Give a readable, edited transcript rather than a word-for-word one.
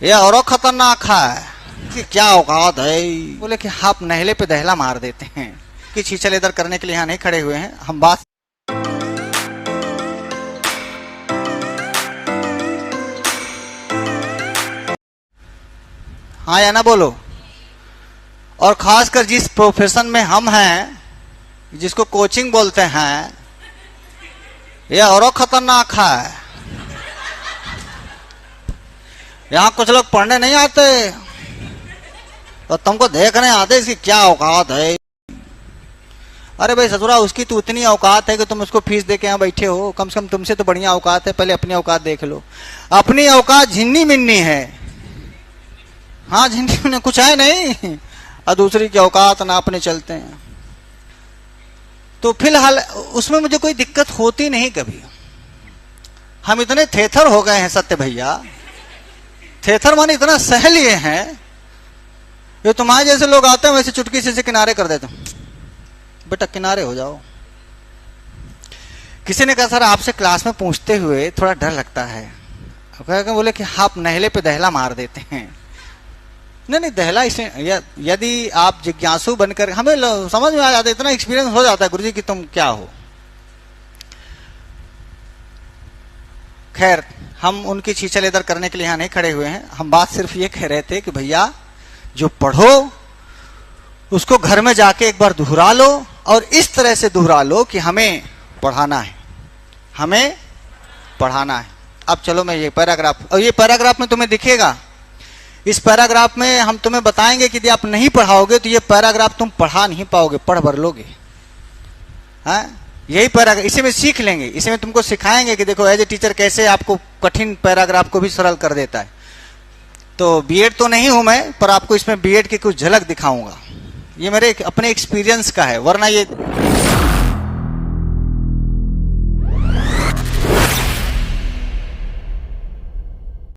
ये और खतरनाक है कि क्या औकात है। बोले कि आप नहले पे दहला मार देते हैं कि छीछल इधर करने के लिए यहाँ नहीं खड़े हुए हैं, हम बात हाँ या ना बोलो। और खासकर जिस प्रोफेशन में हम हैं, जिसको कोचिंग बोलते हैं, यह और खतरनाक है। यहाँ कुछ लोग पढ़ने नहीं आते और तुमको देखने आते इसकी क्या औकात है। अरे भाई ससुरा, उसकी तो उतनी औकात है कि तुम उसको फीस दे के यहाँ बैठे हो। कम से कम तुमसे तो बढ़िया औकात है, पहले अपनी औकात देख लो। अपनी औकात झिन्नी मिन्नी है, हाँ झिन्नी मिन्नी कुछ है नहीं, और दूसरी की औकात नापने चलते हैं। तो फिलहाल उसमें मुझे कोई दिक्कत होती नहीं कभी। हम इतने थेथर हो गए हैं सत्य भैया, थेथर माने इतना सह लिए हैं, ये तुम्हारे जैसे लोग आते हैं वैसे चुटकी से किनारे कर देते हैं, बेटा किनारे हो जाओ। किसी ने कहा सर आपसे क्लास में पूछते हुए थोड़ा डर लगता है। बोले कि आप नहले पे दहला मार देते हैं। नहीं दहला इसे, यदि आप जिज्ञासु बनकर, हमें समझ में आ जाता है, इतना एक्सपीरियंस हो जाता है गुरुजी कि तुम क्या हो। खैर, हम उनकी छीछल इधर करने के लिए यहाँ नहीं खड़े हुए हैं। हम बात सिर्फ ये कह रहे थे कि भैया जो पढ़ो उसको घर में जाके एक बार दोहरा लो, और इस तरह से दोहरा लो कि हमें पढ़ाना है, हमें पढ़ाना है। अब चलो मैं ये पैराग्राफ, और ये पैराग्राफ में तुम्हें दिखेगा, इस पैराग्राफ में हम तुम्हें बताएंगे कि यदि आप नहीं पढ़ाओगे तो ये पैराग्राफ तुम पढ़ा नहीं पाओगे, पढ़ भर लोगे। हाँ, यही पैराग्राफ इसी में सीख लेंगे, इसी में तुमको सिखाएंगे कि देखो एज ए टीचर कैसे आपको कठिन पैराग्राफ को भी सरल कर देता है। तो बीएड तो नहीं हूं मैं, पर आपको इसमें बीएड की कुछ झलक दिखाऊंगा। ये मेरे अपने एक्सपीरियंस का है, वरना ये